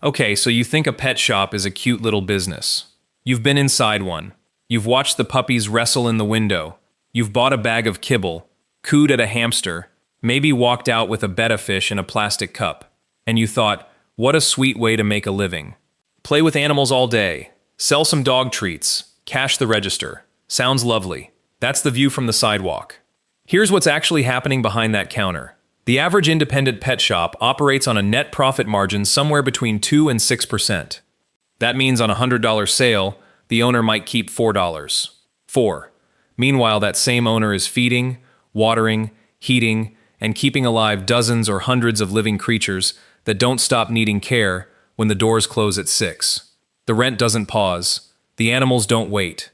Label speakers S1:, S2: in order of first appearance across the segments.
S1: Okay, so you think a pet shop is a cute little business. You've been inside one. You've watched the puppies wrestle in the window. You've bought a bag of kibble, cooed at a hamster, maybe walked out with a betta fish in a plastic cup. And you thought, what a sweet way to make a living. Play with animals all day. Sell some dog treats. Cash the register. Sounds lovely. That's the view from the sidewalk. Here's what's actually happening behind that counter. The average independent pet shop operates on a net profit margin somewhere between 2 and 6%. That means on a $100 sale, the owner might keep $4. 4. Meanwhile, that same owner is feeding, watering, heating, and keeping alive dozens or hundreds of living creatures that don't stop needing care when the doors close at 6. The rent doesn't pause. The animals don't wait.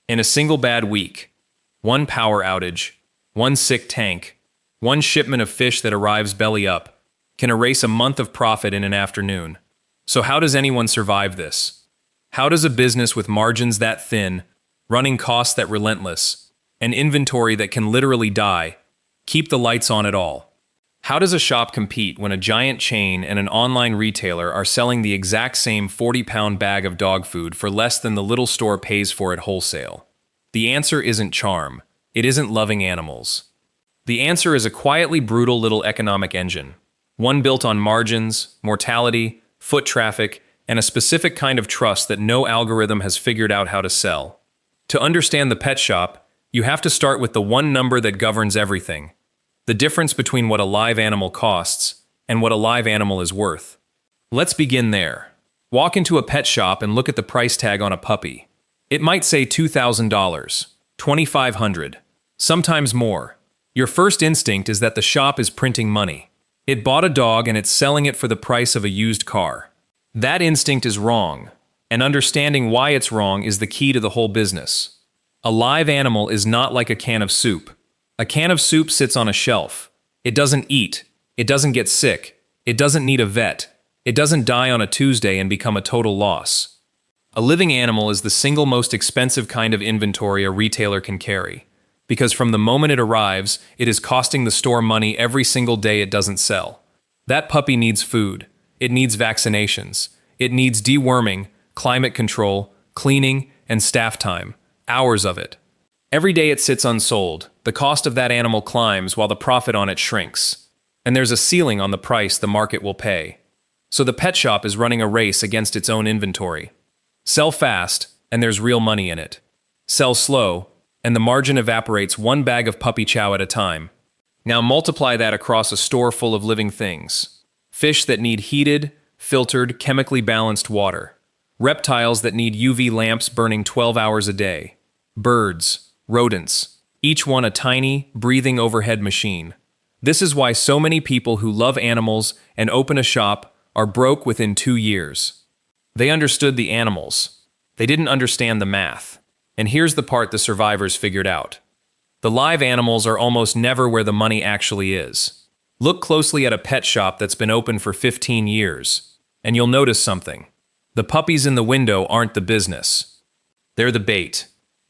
S1: In a single bad week, one power outage, one sick tank, one shipment of fish that arrives belly up can erase a month of profit in an afternoon. So how does anyone survive this? How does a business with margins that thin, running costs that relentless, and inventory that can literally die, keep the lights on at all? How does a shop compete when a giant chain and an online retailer are selling the exact same 40-pound bag of dog food for less than the little store pays for it wholesale? The answer isn't charm. It isn't loving animals. The answer is a quietly brutal little economic engine, one built on margins, mortality, foot traffic, and a specific kind of trust that no algorithm has figured out how to sell. To understand the pet shop, you have to start with the one number that governs everything: the difference between what a live animal costs and what a live animal is worth. Let's begin there. Walk into a pet shop and look at the price tag on a puppy. It might say $2,000, $2,500, sometimes more. Your first instinct is that the shop is printing money. It bought a dog and it's selling it for the price of a used car. That instinct is wrong, and understanding why it's wrong is the key to the whole business. A live animal is not like a can of soup. A can of soup sits on a shelf. It doesn't eat. It doesn't get sick. It doesn't need a vet. It doesn't die on a Tuesday and become a total loss. A living animal is the single most expensive kind of inventory a retailer can carry, because from the moment it arrives, it is costing the store money every single day it doesn't sell. That puppy needs food. It needs vaccinations. It needs deworming, climate control, cleaning, and staff time. Hours of it. Every day it sits unsold, the cost of that animal climbs while the profit on it shrinks. And there's a ceiling on the price the market will pay. So the pet shop is running a race against its own inventory. Sell fast, and there's real money in it. Sell slow, and the margin evaporates one bag of puppy chow at a time. Now multiply that across a store full of living things. Fish that need heated, filtered, chemically balanced water. Reptiles that need UV lamps burning 12 hours a day. Birds, rodents, each one a tiny, breathing overhead machine. This is why so many people who love animals and open a shop are broke within 2 years. They understood the animals. They didn't understand the math. And here's the part the survivors figured out. The live animals are almost never where the money actually is. Look closely at a pet shop that's been open for 15 years, and you'll notice something. The puppies in the window aren't the business. They're the bait.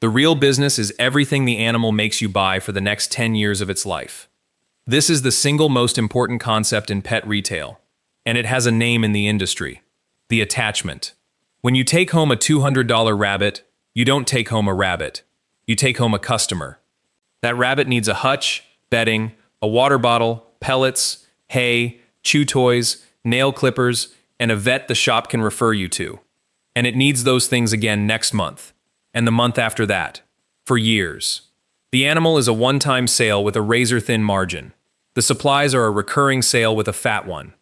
S1: The real business is everything the animal makes you buy for the next 10 years of its life. This is the single most important concept in pet retail, and it has a name in the industry: the attachment. When you take home a $200 rabbit, you don't take home a rabbit. You take home a customer. That rabbit needs a hutch, bedding, a water bottle, pellets, hay, chew toys, nail clippers, and a vet the shop can refer you to. And it needs those things again next month, and the month after that, for years. The animal is a one-time sale with a razor-thin margin. The supplies are a recurring sale with a fat one.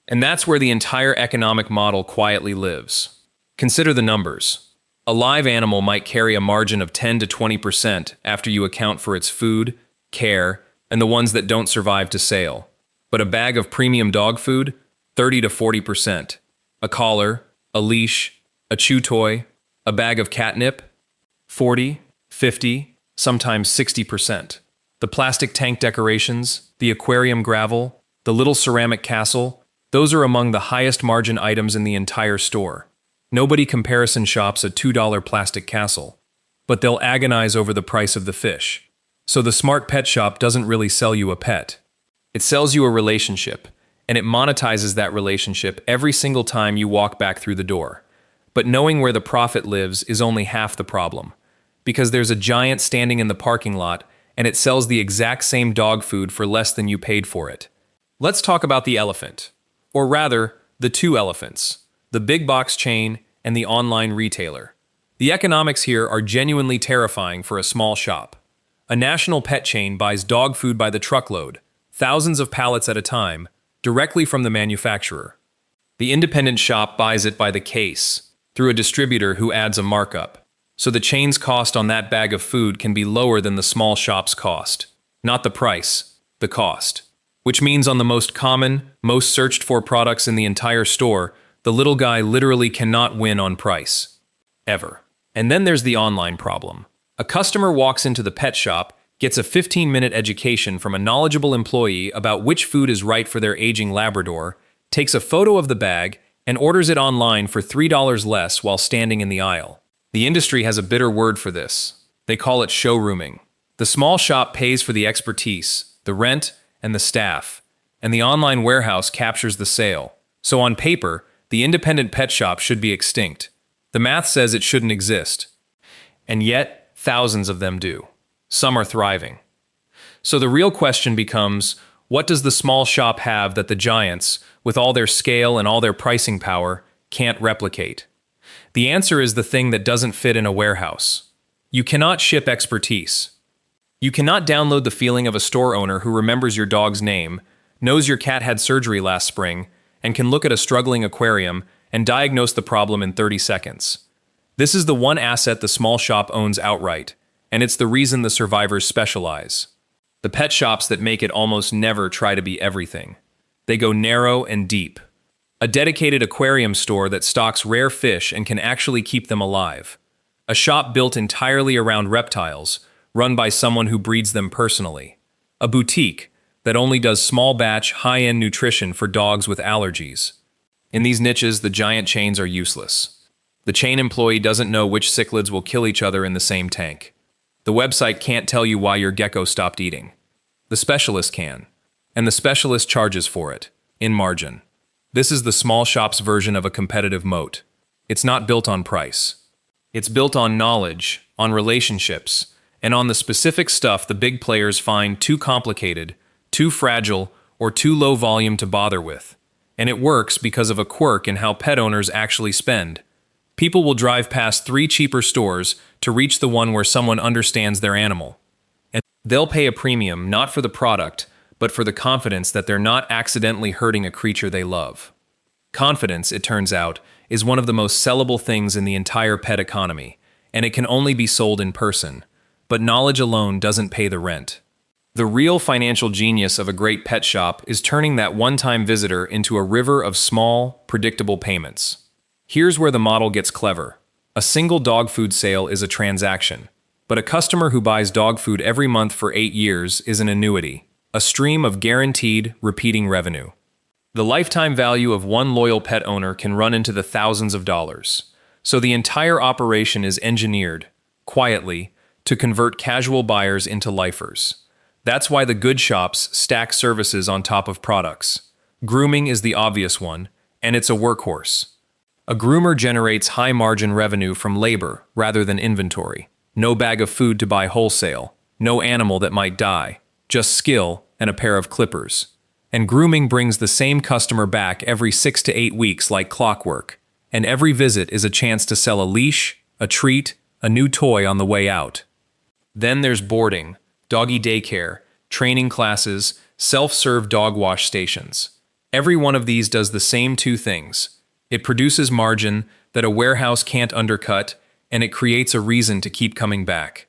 S1: And that's where the entire economic model quietly lives. Consider the numbers. A live animal might carry a margin of 10 to 20% after you account for its food, care, and the ones that don't survive to sale. But a bag of premium dog food, 30 to 40%. A collar, a leash, a chew toy, a bag of catnip, 40, 50, sometimes 60%. The plastic tank decorations, the aquarium gravel, the little ceramic castle, those are among the highest margin items in the entire store. Nobody comparison shops a $2 plastic castle, but they'll agonize over the price of the fish. So the smart pet shop doesn't really sell you a pet. It sells you a relationship, and it monetizes that relationship every single time you walk back through the door. But knowing where the profit lives is only half the problem, because there's a giant standing in the parking lot and it sells the exact same dog food for less than you paid for it. Let's talk about the elephant, or rather, the two elephants, the big box chain and the online retailer. The economics here are genuinely terrifying for a small shop. A national pet chain buys dog food by the truckload, thousands of pallets at a time, directly from the manufacturer. The independent shop buys it by the case, through a distributor who adds a markup. So the chain's cost on that bag of food can be lower than the small shop's cost. Not the price, the cost. Which means on the most common, most searched for products in the entire store, the little guy literally cannot win on price. Ever. And then there's the online problem. A customer walks into the pet shop, gets a 15-minute education from a knowledgeable employee about which food is right for their aging Labrador, takes a photo of the bag, and orders it online for $3 less while standing in the aisle. The industry has a bitter word for this. They call it showrooming. The small shop pays for the expertise, the rent, and the staff, and the online warehouse captures the sale. So on paper, the independent pet shop should be extinct. The math says it shouldn't exist. And yet, thousands of them do. Some are thriving. So the real question becomes, what does the small shop have that the giants, with all their scale and all their pricing power, can't replicate? The answer is the thing that doesn't fit in a warehouse. You cannot ship expertise. You cannot download the feeling of a store owner who remembers your dog's name, knows your cat had surgery last spring, and can look at a struggling aquarium and diagnose the problem in 30 seconds. This is the one asset the small shop owns outright, and it's the reason the survivors specialize. The pet shops that make it almost never try to be everything. They go narrow and deep. A dedicated aquarium store that stocks rare fish and can actually keep them alive. A shop built entirely around reptiles, run by someone who breeds them personally. A boutique that only does small batch, high-end nutrition for dogs with allergies. In these niches, the giant chains are useless. The chain employee doesn't know which cichlids will kill each other in the same tank. The website can't tell you why your gecko stopped eating. The specialist can. And the specialist charges for it, in margin. This is the small shop's version of a competitive moat. It's not built on price. It's built on knowledge, on relationships, and on the specific stuff the big players find too complicated, too fragile, or too low volume to bother with. And it works because of a quirk in how pet owners actually spend. People will drive past 3 cheaper stores to reach the one where someone understands their animal. And they'll pay a premium not for the product, but for the confidence that they're not accidentally hurting a creature they love. Confidence, it turns out, is one of the most sellable things in the entire pet economy, and it can only be sold in person. But knowledge alone doesn't pay the rent. The real financial genius of a great pet shop is turning that one-time visitor into a river of small, predictable payments. Here's where the model gets clever. A single dog food sale is a transaction, but a customer who buys dog food every month for 8 years is an annuity. A stream of guaranteed, repeating revenue. The lifetime value of one loyal pet owner can run into the thousands of dollars. So the entire operation is engineered, quietly, to convert casual buyers into lifers. That's why the good shops stack services on top of products. Grooming is the obvious one, and it's a workhorse. A groomer generates high-margin revenue from labor rather than inventory. No bag of food to buy wholesale. No animal that might die. Just skill and a pair of clippers. And grooming brings the same customer back every 6 to 8 weeks like clockwork. And every visit is a chance to sell a leash, a treat, a new toy on the way out. Then there's boarding, doggy daycare, training classes, self-serve dog wash stations. Every one of these does the same 2 things. It produces margin that a warehouse can't undercut, and it creates a reason to keep coming back.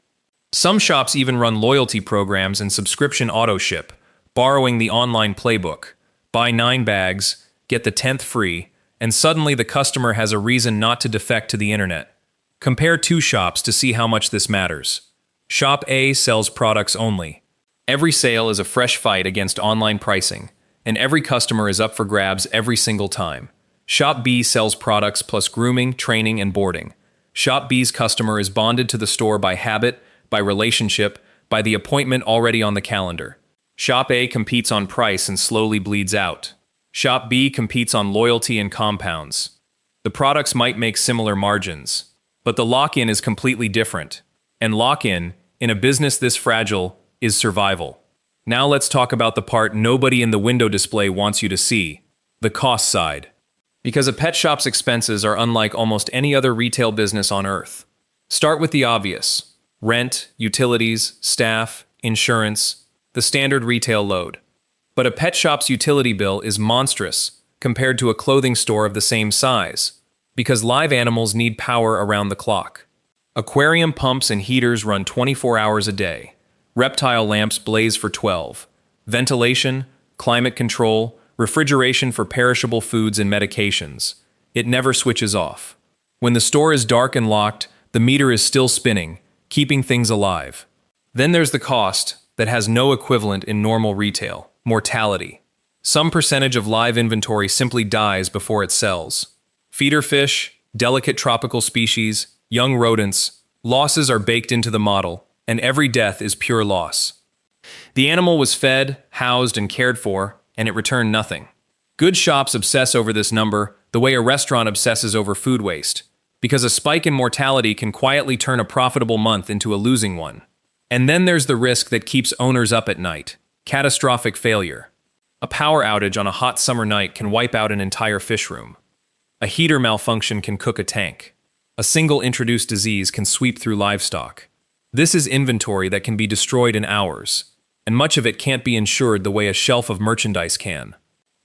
S1: Some shops even run loyalty programs and subscription auto-ship, borrowing the online playbook. Buy 9 bags, get the 10th free, and suddenly the customer has a reason not to defect to the internet. Compare 2 shops to see how much this matters. Shop A sells products only. Every sale is a fresh fight against online pricing, and every customer is up for grabs every single time. Shop B sells products plus grooming, training, and boarding. Shop B's customer is bonded to the store by habit, by relationship, by the appointment already on the calendar. Shop A competes on price and slowly bleeds out. Shop B competes on loyalty and compounds. The products might make similar margins, but the lock-in is completely different. And lock-in, in a business this fragile, is survival. Now let's talk about the part nobody in the window display wants you to see, the cost side. Because a pet shop's expenses are unlike almost any other retail business on earth. Start with the obvious: rent, utilities, staff, insurance, the standard retail load. But a pet shop's utility bill is monstrous compared to a clothing store of the same size, because live animals need power around the clock. Aquarium pumps and heaters run 24 hours a day. Reptile lamps blaze for 12. Ventilation, climate control, refrigeration for perishable foods and medications. It never switches off. When the store is dark and locked, the meter is still spinning, keeping things alive. Then there's the cost that has no equivalent in normal retail: mortality. Some percentage of live inventory simply dies before it sells. Feeder fish, delicate tropical species, young rodents, losses are baked into the model, and every death is pure loss. The animal was fed, housed, and cared for, and it returned nothing. Good shops obsess over this number the way a restaurant obsesses over food waste, because a spike in mortality can quietly turn a profitable month into a losing one. And then there's the risk that keeps owners up at night: catastrophic failure. A power outage on a hot summer night can wipe out an entire fish room. A heater malfunction can cook a tank. A single introduced disease can sweep through livestock. This is inventory that can be destroyed in hours, and much of it can't be insured the way a shelf of merchandise can.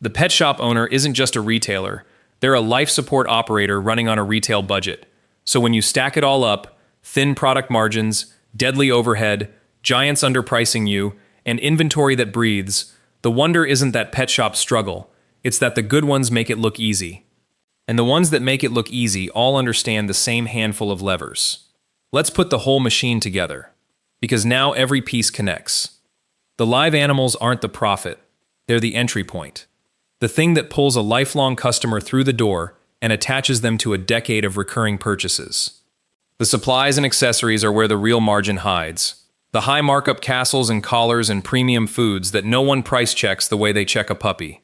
S1: The pet shop owner isn't just a retailer, they're a life support operator running on a retail budget. So when you stack it all up, thin product margins, deadly overhead, giants underpricing you, and inventory that breathes, the wonder isn't that pet shops struggle, it's that the good ones make it look easy. And the ones that make it look easy all understand the same handful of levers. Let's put the whole machine together, because now every piece connects. The live animals aren't the profit, they're the entry point. The thing that pulls a lifelong customer through the door and attaches them to a decade of recurring purchases. The supplies and accessories are where the real margin hides. The high markup castles and collars and premium foods that no one price checks the way they check a puppy.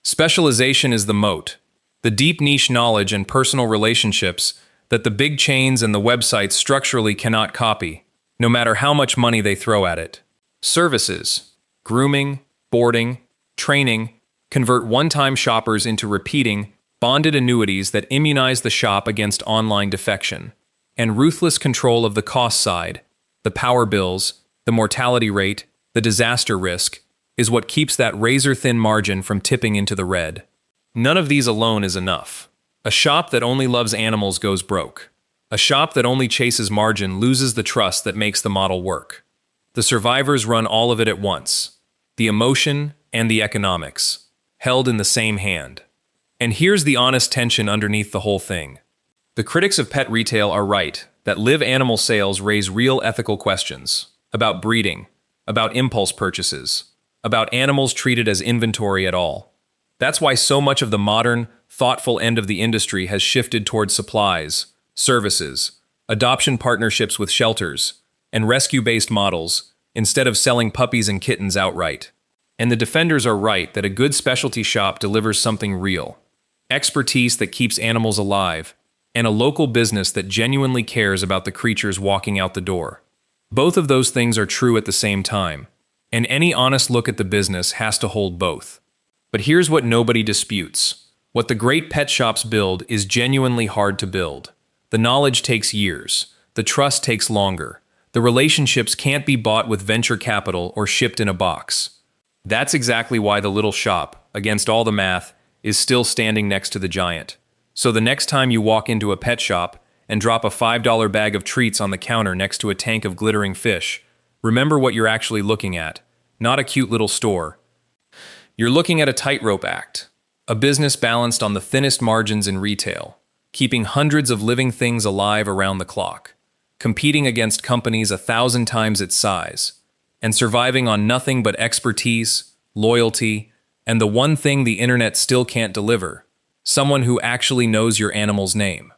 S1: Specialization is the moat. The deep niche knowledge and personal relationships that the big chains and the websites structurally cannot copy, no matter how much money they throw at it. Services, grooming, boarding, training, convert one-time shoppers into repeating, bonded annuities that immunize the shop against online defection. And ruthless control of the cost side, the power bills, the mortality rate, the disaster risk, is what keeps that razor-thin margin from tipping into the red. None of these alone is enough. A shop that only loves animals goes broke. A shop that only chases margin loses the trust that makes the model work. The survivors run all of it at once: the emotion and the economics, held in the same hand. And here's the honest tension underneath the whole thing. The critics of pet retail are right that live animal sales raise real ethical questions about breeding, about impulse purchases, about animals treated as inventory at all. That's why so much of the modern, thoughtful end of the industry has shifted towards supplies, services, adoption partnerships with shelters, and rescue-based models, instead of selling puppies and kittens outright. And the defenders are right that a good specialty shop delivers something real: expertise that keeps animals alive, and a local business that genuinely cares about the creatures walking out the door. Both of those things are true at the same time, and any honest look at the business has to hold both. But here's what nobody disputes. What the great pet shops build is genuinely hard to build. The knowledge takes years. The trust takes longer. The relationships can't be bought with venture capital or shipped in a box. That's exactly why the little shop, against all the math, is still standing next to the giant. So the next time you walk into a pet shop and drop a $5 bag of treats on the counter next to a tank of glittering fish, remember what you're actually looking at, not a cute little store. You're looking at a tightrope act, a business balanced on the thinnest margins in retail, keeping hundreds of living things alive around the clock, competing against companies 1,000 times its size, and surviving on nothing but expertise, loyalty, and the one thing the internet still can't deliver: someone who actually knows your animal's name.